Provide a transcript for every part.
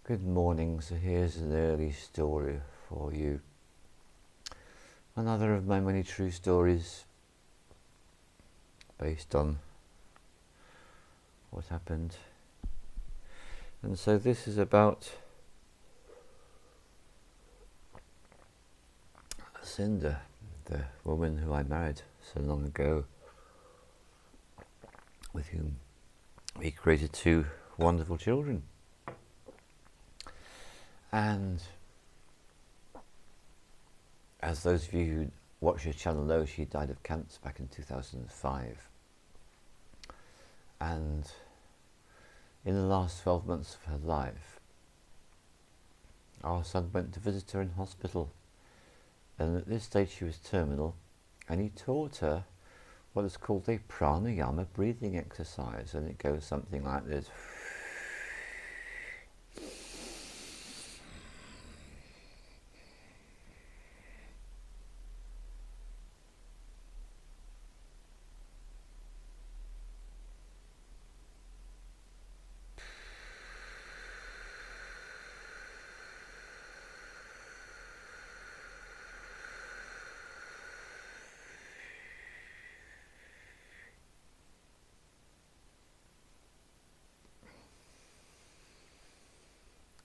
Good morning, so here's an early story for you. Another of my many true stories based on what happened. And so this is about Cinda, the woman who I married so long ago, with whom we created two wonderful children. And as those of you who watch your channel know, she died of cancer back in 2005. And in the last 12 months of her life, our son went to visit her in hospital. And at this stage she was terminal, and he taught her what is called a pranayama breathing exercise, and it goes something like this.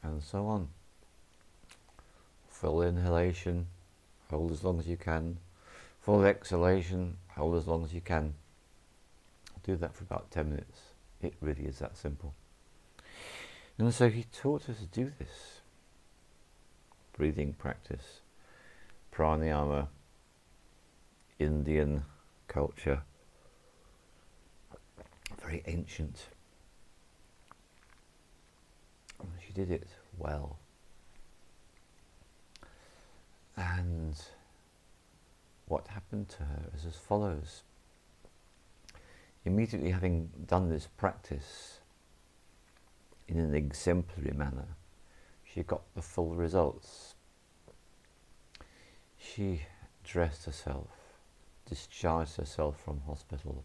And so on. Full inhalation, hold as long as you can. Full exhalation, hold as long as you can. Do that for about 10 minutes. It really is that simple. And so he taught us to do this breathing practice, pranayama, Indian culture, very ancient. And she did it well. And what happened to her is as follows. Immediately having done this practice in an exemplary manner, she got the full results. She dressed herself, discharged herself from hospital,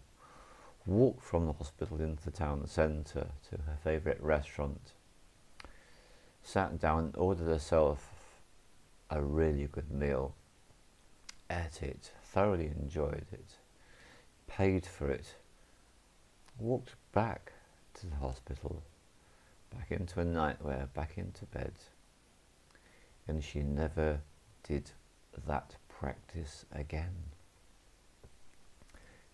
walked from the hospital into the town centre to her favourite restaurant, sat down and ordered herself a really good meal, ate it, thoroughly enjoyed it, paid for it, walked back to the hospital, back into a nightwear, back into bed, and she never did that practice again.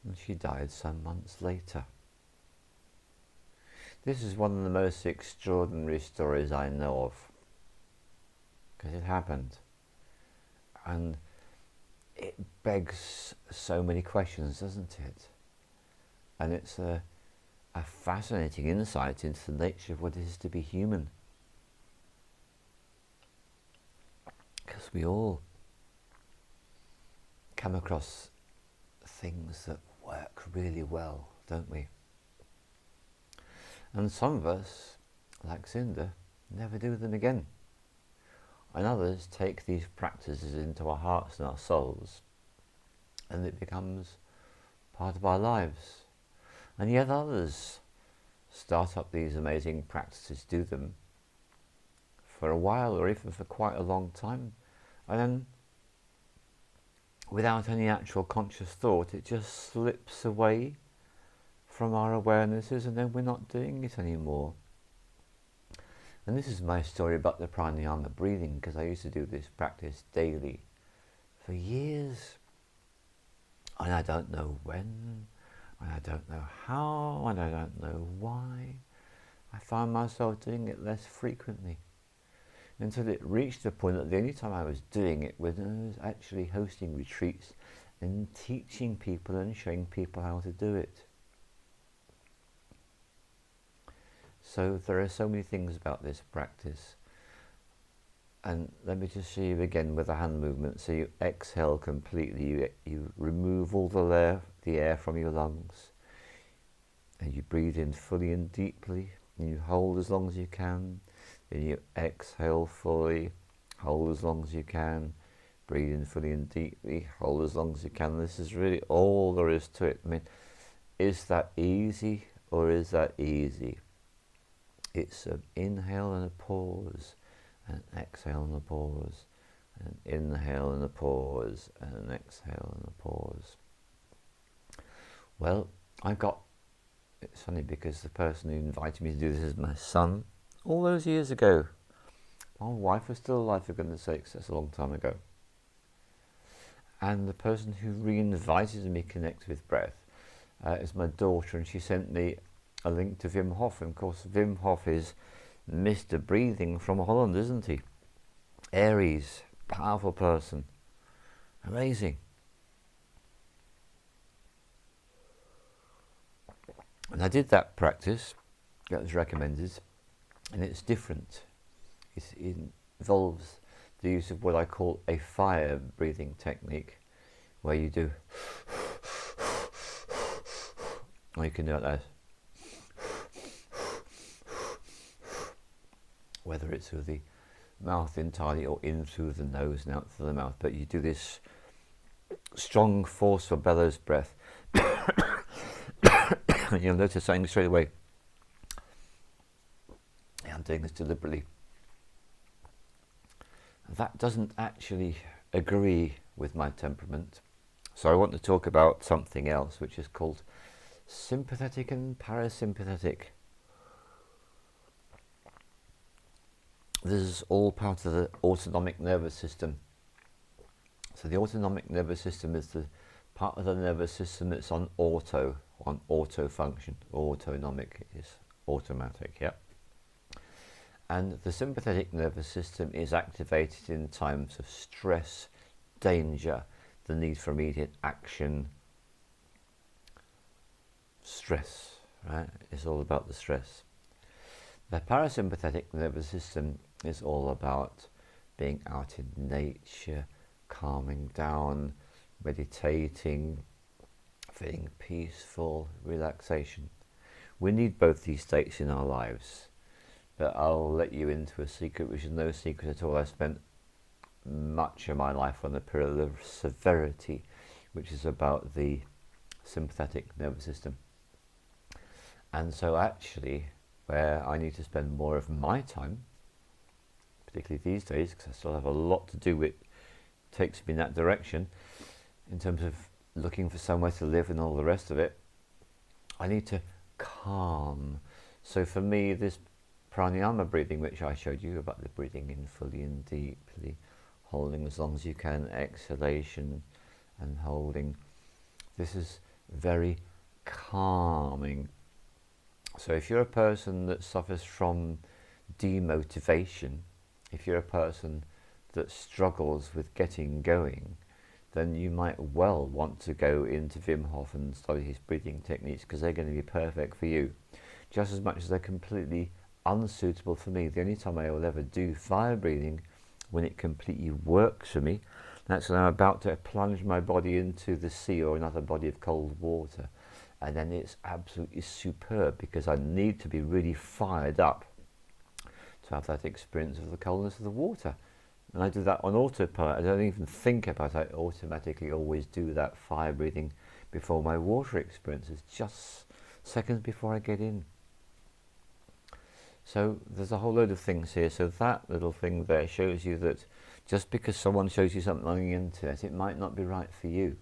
And she died some months later. This is one of the most extraordinary stories I know of, because it happened. And it begs so many questions, doesn't it? And it's a fascinating insight into the nature of what it is to be human. Because we all come across things that work really well, don't we? And some of us, like Cinda, never do them again. And others take these practices into our hearts and our souls, and it becomes part of our lives. And yet others start up these amazing practices, do them for a while or even for quite a long time, and then without any actual conscious thought, it just slips away from our awarenesses, and then we're not doing it anymore. And this is my story about the pranayama breathing, because I used to do this practice daily for years, and I don't know when, and I don't know how, and I don't know why. I found myself doing it less frequently, until it reached the point that the only time I was doing it was when I was actually hosting retreats and teaching people and showing people how to do it. So there are so many things about this practice. And let me just show you again with a hand movement. So you exhale completely, you remove all the air from your lungs, and you breathe in fully and deeply, and you hold as long as you can. Then you exhale fully, hold as long as you can, breathe in fully and deeply, hold as long as you can. This is really all there is to it. I mean, is that easy or is that easy? It's an inhale and a pause, and an exhale and a pause, and an inhale and a pause, and an exhale and a pause. Well, it's funny because the person who invited me to do this is my son, all those years ago. My wife was still alive, for goodness sakes, that's a long time ago. And the person who re-invited me to connect with breath is my daughter, and she sent me a link to Wim Hof. And of course, Wim Hof is Mr. Breathing from Holland, isn't he? Aries, powerful person, amazing. And I did that practice that was recommended, and it's different. It involves the use of what I call a fire breathing technique, where you do, or you can do it like this, whether it's through the mouth entirely or in through the nose and out through the mouth, but you do this strong, forceful bellows breath. And you'll notice something straight away. Yeah, I'm doing this deliberately. That doesn't actually agree with my temperament. So I want to talk about something else, which is called sympathetic and parasympathetic. This is all part of the autonomic nervous system. So the autonomic nervous system is the part of the nervous system that's on auto function. Autonomic is automatic, yeah. And the sympathetic nervous system is activated in times of stress, danger, the need for immediate action. Stress, right? It's all about the stress. The parasympathetic nervous system is all about being out in nature, calming down, meditating, feeling peaceful, relaxation. We need both these states in our lives. But I'll let you into a secret, which is no secret at all. I spent much of my life on the pillar of severity, which is about the sympathetic nervous system. And so actually, where I need to spend more of my time, particularly these days, because I still have a lot to do, it takes me in that direction, in terms of looking for somewhere to live and all the rest of it, I need to calm. So for me, this pranayama breathing, which I showed you about the breathing in fully and deeply, holding as long as you can, exhalation and holding, this is very calming. So if you're a person that suffers from demotivation, if you're a person that struggles with getting going, then you might well want to go into Wim Hof and study his breathing techniques, because they're going to be perfect for you, just as much as they're completely unsuitable for me. The only time I will ever do fire breathing, when it completely works for me, that's when I'm about to plunge my body into the sea or another body of cold water, and then it's absolutely superb, because I need to be really fired up to have that experience of the coldness of the water. And I do that on autopilot. I don't even think about it. I automatically always do that fire breathing before my water experiences, just seconds before I get in. So there's a whole load of things here. So that little thing there shows you that just because someone shows you something on the internet, it might not be right for you.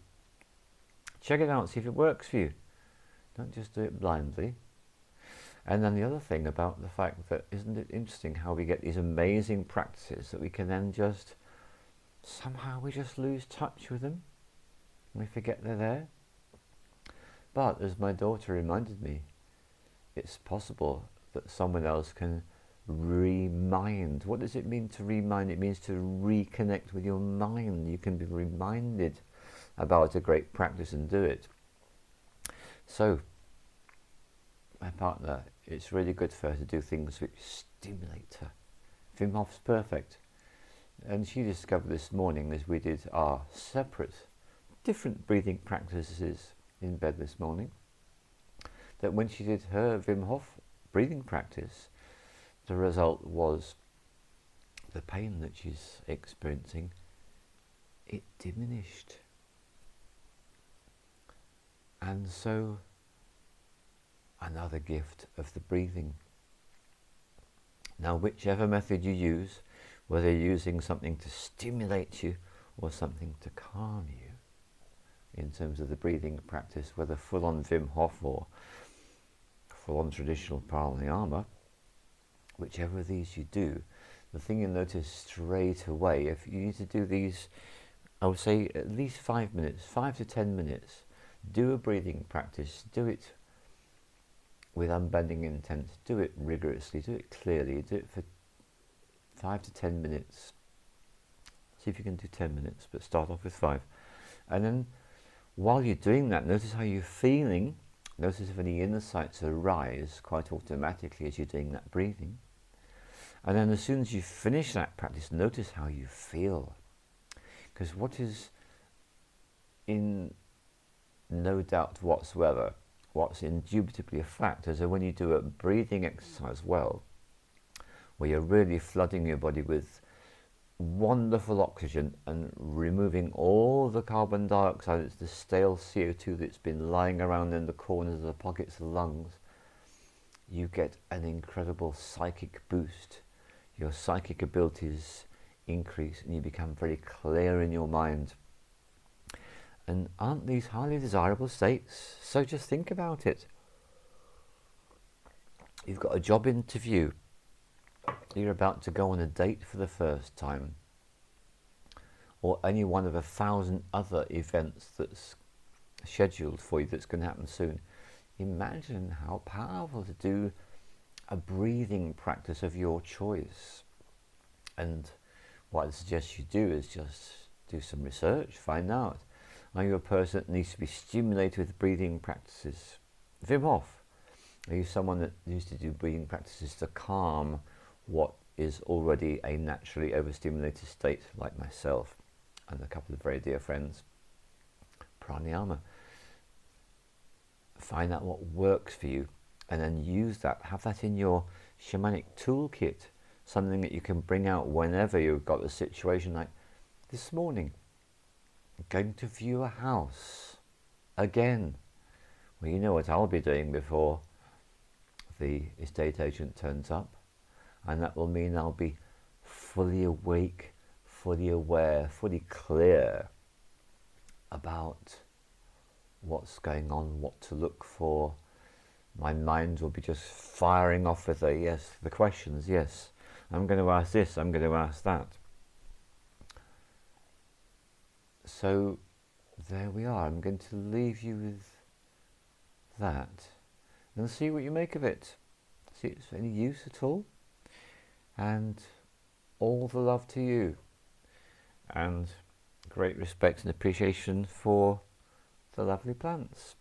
Check it out, see if it works for you. Don't just do it blindly. And then the other thing about the fact that, isn't it interesting how we get these amazing practices that we can then just, somehow we just lose touch with them. We forget they're there. But as my daughter reminded me, it's possible that someone else can remind. What does it mean to remind? It means to reconnect with your mind. You can be reminded about a great practice and do it. So, my partner, it's really good for her to do things which stimulate her. Wim Hof's perfect. And she discovered this morning, as we did our separate, different breathing practices in bed this morning, that when she did her Wim Hof breathing practice, the result was the pain that she's experiencing, it diminished. And so, another gift of the breathing. Now, whichever method you use, whether you're using something to stimulate you or something to calm you, in terms of the breathing practice, whether full-on Wim Hof or full-on traditional pranayama, whichever of these you do, the thing you'll notice straight away, if you need to do these, I would say at least 5 minutes, 5 to 10 minutes, do a breathing practice, do it with unbending intent, do it rigorously, do it clearly, do it for 5 to 10 minutes. See if you can do 10 minutes, but start off with 5. And then while you're doing that, notice how you're feeling. Notice if any insights arise quite automatically as you're doing that breathing. And then as soon as you finish that practice, notice how you feel. Because what is in no doubt whatsoever, what's indubitably a fact, is that when you do a breathing exercise well, where you're really flooding your body with wonderful oxygen and removing all the carbon dioxide, it's the stale CO2 that's been lying around in the corners of the pockets of the lungs, you get an incredible psychic boost. Your psychic abilities increase and you become very clear in your mind. And aren't these highly desirable states? So just think about it. You've got a job interview. You're about to go on a date for the first time, or any one of 1,000 other events that's scheduled for you that's going to happen soon. Imagine how powerful to do a breathing practice of your choice. And what I suggest you do is just do some research, find out. Are you a person that needs to be stimulated with breathing practices? Wim Hof. Are you someone that used to do breathing practices to calm what is already a naturally overstimulated state, like myself and a couple of very dear friends? Pranayama. Find out what works for you and then use that. Have that in your shamanic toolkit, something that you can bring out whenever you've got a situation. Like this morning, going to view a house again. Well, you know what I'll be doing before the estate agent turns up. And that will mean I'll be fully awake, fully aware, fully clear about what's going on, what to look for. My mind will be just firing off with the questions. Yes, I'm going to ask this, I'm going to ask that. So there we are. I'm going to leave you with that and see what you make of it. See if it's any use at all. And all the love to you, and great respect and appreciation for the lovely plants.